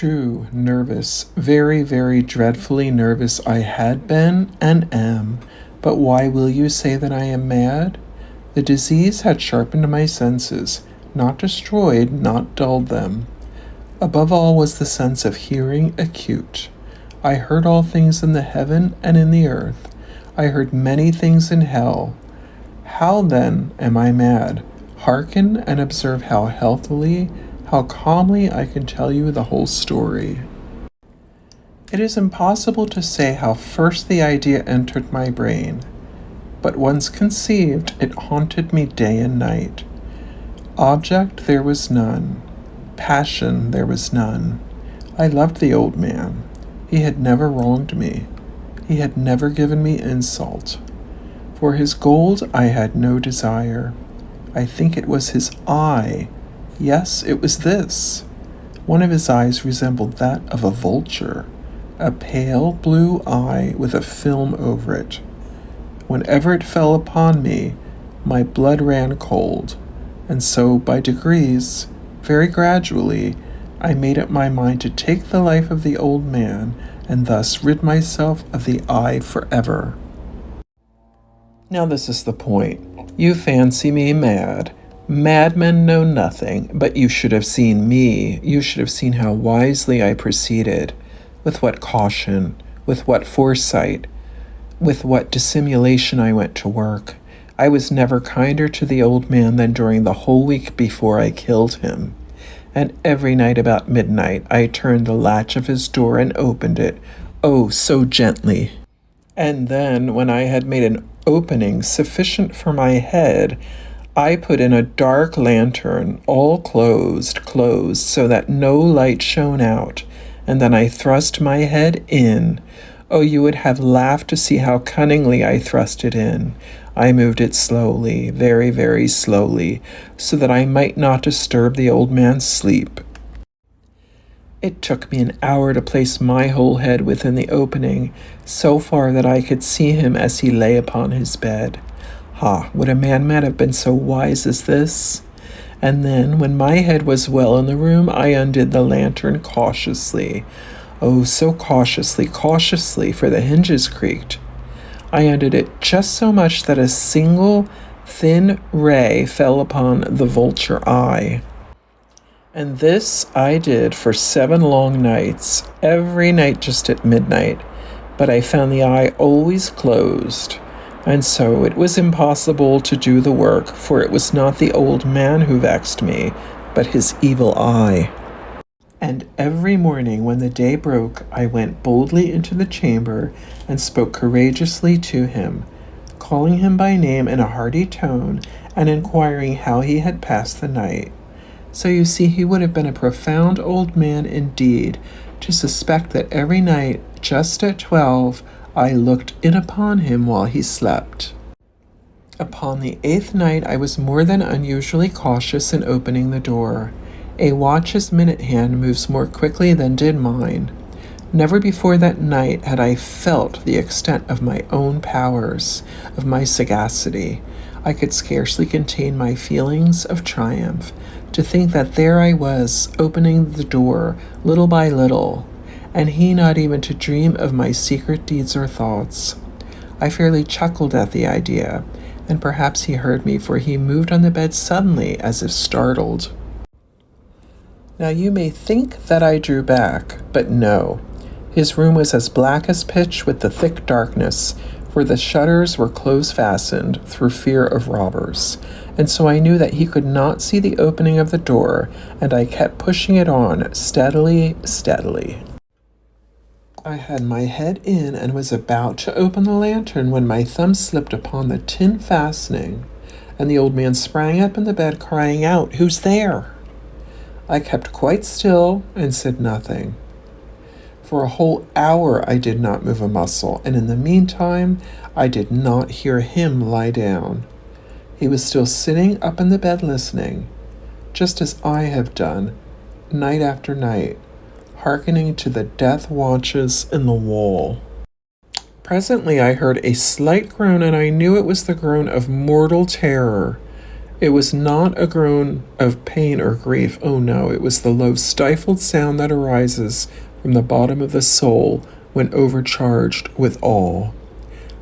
true, nervous, very, very dreadfully nervous I had been and am. But why will you say that I am mad? The disease had sharpened my senses, not destroyed, not dulled them. Above all was the sense of hearing acute. I heard all things in the heaven and in the earth. I heard many things in hell. How then am I mad? Hearken and observe how healthily, how calmly I can tell you the whole story. It is impossible to say how first the idea entered my brain, but once conceived, it haunted me day and night. Object there was none. Passion there was none. I loved the old man. He had never wronged me. He had never given me insult. For his gold I had no desire. I think it was his eye. Yes, it was this. One of his eyes resembled that of a vulture, a pale blue eye with a film over it. Whenever it fell upon me, my blood ran cold, and so by degrees, very gradually, I made up my mind to take the life of the old man and thus rid myself of the eye forever. Now this is the point. You fancy me mad. Madmen know nothing, but you should have seen me. You should have seen how wisely I proceeded, with what caution, with what foresight, with what dissimulation I went to work. I was never kinder to the old man than during the whole week before I killed him. And every night about midnight I turned the latch of his door and opened it, oh, so gently. And then, when I had made an opening sufficient for my head, I put in a dark lantern, all closed, so that no light shone out, and then I thrust my head in. Oh, you would have laughed to see how cunningly I thrust it in. I moved it slowly, very, very slowly, so that I might not disturb the old man's sleep. It took me an hour to place my whole head within the opening, so far that I could see him as he lay upon his bed. Ha, would a man have been so wise as this? And then, when my head was well in the room, I undid the lantern cautiously. Oh, so cautiously, for the hinges creaked. I undid it just so much that a single thin ray fell upon the vulture eye. And this I did for 7 long nights, every night just at midnight, but I found the eye always closed, and so it was impossible to do the work, for it was not the old man who vexed me, but his evil eye. And every morning when the day broke, I went boldly into the chamber and spoke courageously to him, calling him by name in a hearty tone and inquiring how he had passed the night. So you see, he would have been a profound old man indeed to suspect that every night, just at 12, I looked in upon him while he slept. Upon the 8th night, I was more than unusually cautious in opening the door. A watch's minute hand moves more quickly than did mine. Never before that night had I felt the extent of my own powers, of my sagacity. I could scarcely contain my feelings of triumph, to think that there I was, opening the door, little by little, and he not even to dream of my secret deeds or thoughts. I fairly chuckled at the idea, and perhaps he heard me, for he moved on the bed suddenly, as if startled. Now you may think that I drew back, but no. His room was as black as pitch with the thick darkness, for the shutters were close-fastened through fear of robbers, and so I knew that he could not see the opening of the door, and I kept pushing it on steadily. I had my head in and was about to open the lantern when my thumb slipped upon the tin fastening, and the old man sprang up in the bed crying out, "Who's there?" I kept quite still and said nothing. For a whole hour I did not move a muscle, and in the meantime I did not hear him lie down. He was still sitting up in the bed listening, just as I have done, night after night, hearkening to the death watches in the wall. Presently I heard a slight groan, and I knew it was the groan of mortal terror. It was not a groan of pain or grief. Oh no, it was the low, stifled sound that arises from the bottom of the soul when overcharged with awe.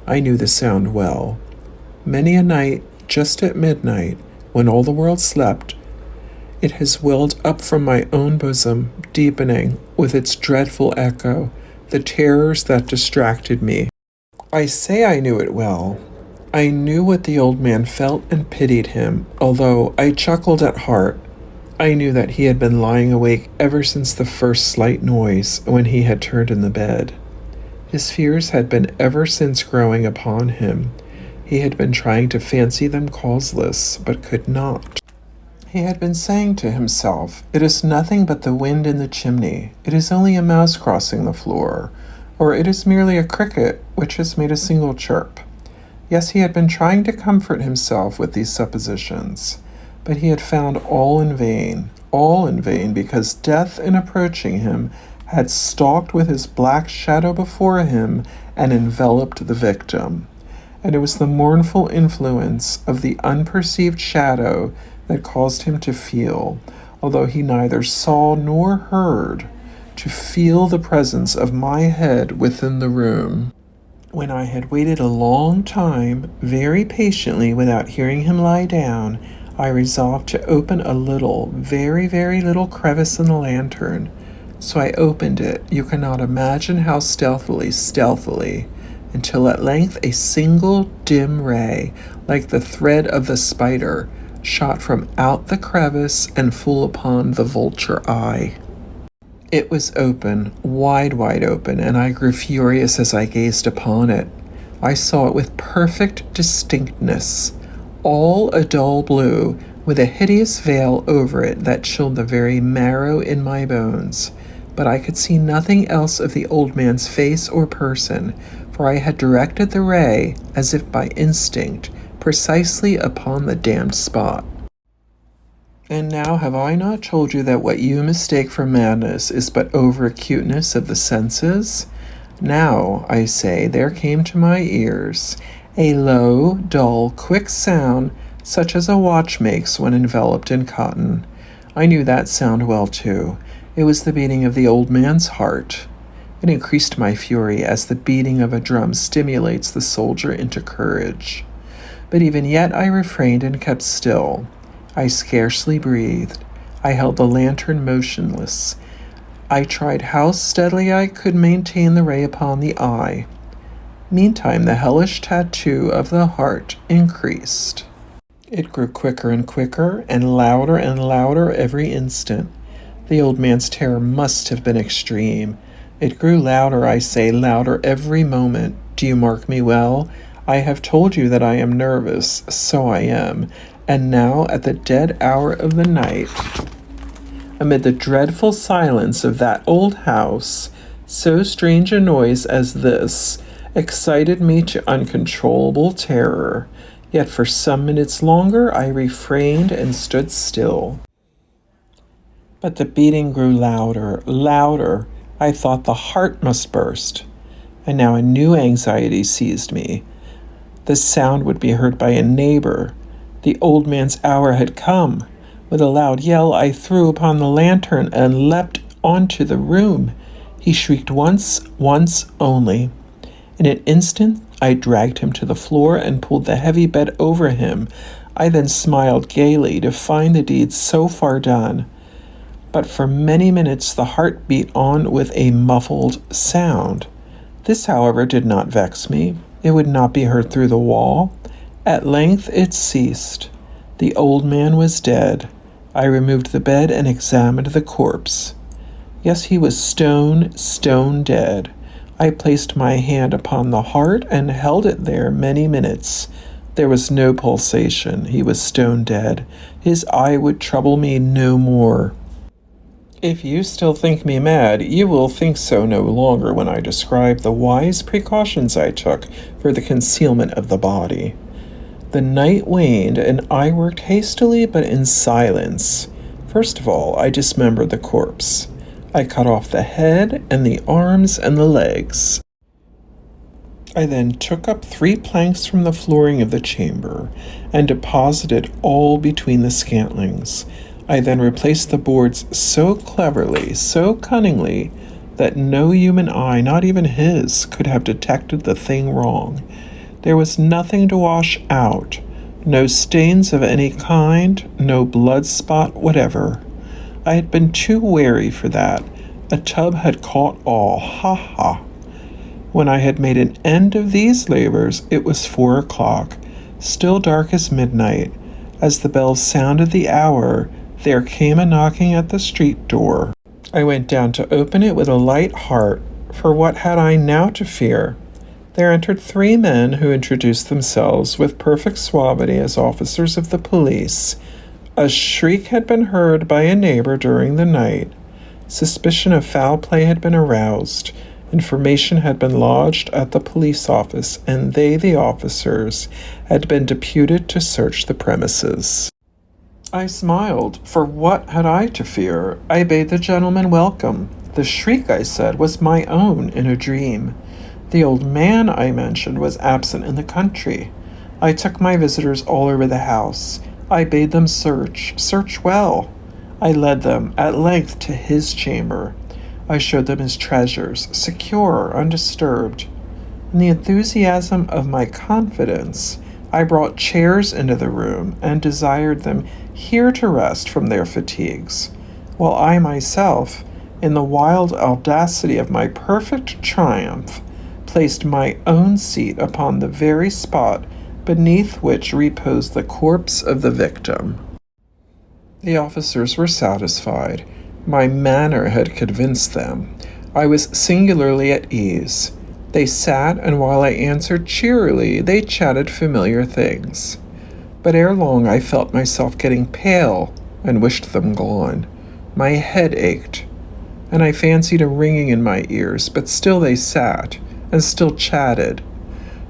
I knew the sound well. Many a night, just at midnight, when all the world slept, it has welled up from my own bosom, deepening, with its dreadful echo, the terrors that distracted me. I say I knew it well. I knew what the old man felt and pitied him, although I chuckled at heart. I knew that he had been lying awake ever since the first slight noise when he had turned in the bed. His fears had been ever since growing upon him. He had been trying to fancy them causeless, but could not. He had been saying to himself, "It is nothing but the wind in the chimney. It is only a mouse crossing the floor. Or it is merely a cricket which has made a single chirp." Yes, he had been trying to comfort himself with these suppositions, but he had found all in vain, because death, in approaching him, had stalked with his black shadow before him and enveloped the victim. And it was the mournful influence of the unperceived shadow that caused him to feel, although he neither saw nor heard, to feel the presence of my head within the room. When I had waited a long time, very patiently, without hearing him lie down, I resolved to open a little, very, very little crevice in the lantern. So I opened it, you cannot imagine how stealthily, until at length a single dim ray, like the thread of the spider, shot from out the crevice and full upon the vulture eye. It was open, wide open, and I grew furious as I gazed upon it. I saw it with perfect distinctness, all a dull blue, with a hideous veil over it that chilled the very marrow in my bones. But I could see nothing else of the old man's face or person, for I had directed the ray, as if by instinct, precisely upon the damned spot. And now have I not told you that what you mistake for madness is but over-acuteness of the senses? Now, I say, there came to my ears a low, dull, quick sound, such as a watch makes when enveloped in cotton. I knew that sound well, too. It was the beating of the old man's heart. It increased my fury, as the beating of a drum stimulates the soldier into courage. But even yet I refrained and kept still. I scarcely breathed. I held the lantern motionless. I tried how steadily I could maintain the ray upon the eye. Meantime, the hellish tattoo of the heart increased. It grew quicker and quicker, and louder every instant. The old man's terror must have been extreme. It grew louder, I say, louder every moment. Do you mark me well? I have told you that I am nervous, so I am. And now, at the dead hour of the night, amid the dreadful silence of that old house, so strange a noise as this excited me to uncontrollable terror. Yet for some minutes longer I refrained and stood still. But the beating grew louder. I thought the heart must burst. And now a new anxiety seized me. The sound would be heard by a neighbor. The old man's hour had come. With a loud yell, I threw upon the lantern and leapt onto the room. He shrieked once only. In an instant, I dragged him to the floor and pulled the heavy bed over him. I then smiled gaily to find the deed so far done. But for many minutes the heart beat on with a muffled sound. This, however, did not vex me. It would not be heard through the wall. At length it ceased. The old man was dead. I removed the bed and examined the corpse. Yes, he was stone dead. I placed my hand upon the heart and held it there many minutes. There was no pulsation. He was stone dead. His eye would trouble me no more. If you still think me mad, you will think so no longer when I describe the wise precautions I took for the concealment of the body. The night waned, and I worked hastily but in silence. First of all, I dismembered the corpse. I cut off the head and the arms and the legs. I then took up 3 planks from the flooring of the chamber and deposited all between the scantlings. I then replaced the boards so cleverly, so cunningly, that no human eye, not even his, could have detected the thing wrong. There was nothing to wash out, no stains of any kind, no blood spot whatever. I had been too wary for that. A tub had caught all. Ha ha! When I had made an end of these labors, it was 4 o'clock, still dark as midnight. As the bell sounded the hour, there came a knocking at the street door. I went down to open it with a light heart, for what had I now to fear? There entered 3 men who introduced themselves with perfect suavity as officers of the police. A shriek had been heard by a neighbor during the night. Suspicion of foul play had been aroused. Information had been lodged at the police office, and they, the officers, had been deputed to search the premises. I smiled, for what had I to fear? I bade the gentleman welcome. The shriek, I said, was my own in a dream. The old man, I mentioned, was absent in the country. I took my visitors all over the house. I bade them search well. I led them at length to his chamber. I showed them his treasures, secure, undisturbed. In the enthusiasm of my confidence, I brought chairs into the room and desired them here to rest from their fatigues, while I myself, in the wild audacity of my perfect triumph, placed my own seat upon the very spot beneath which reposed the corpse of the victim. The officers were satisfied. My manner had convinced them. I was singularly at ease. They sat, and while I answered cheerily, they chatted familiar things. But ere long I felt myself getting pale and wished them gone. My head ached, and I fancied a ringing in my ears, but still they sat, and still chatted.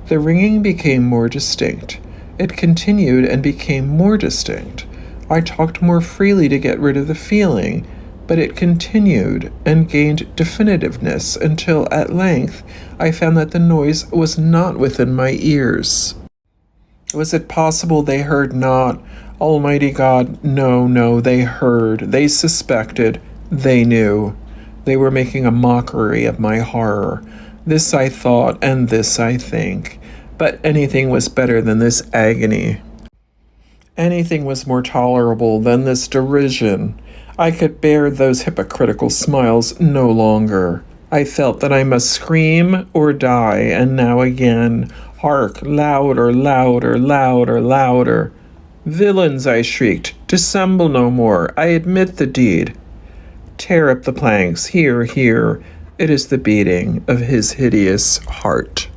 The ringing became more distinct. It continued and became more distinct. I talked more freely to get rid of the feeling, but it continued and gained definitiveness until at length I found that the noise was not within my ears. Was it possible they heard not? Almighty God, no, they heard, they suspected, they knew. They were making a mockery of my horror. This I thought, and this I think. But anything was better than this agony. Anything was more tolerable than this derision. I could bear those hypocritical smiles no longer. I felt that I must scream or die, and now again, hark, louder, louder, louder, louder. Villains, I shrieked, dissemble no more. I admit the deed. Tear up the planks, here, it is the beating of his hideous heart.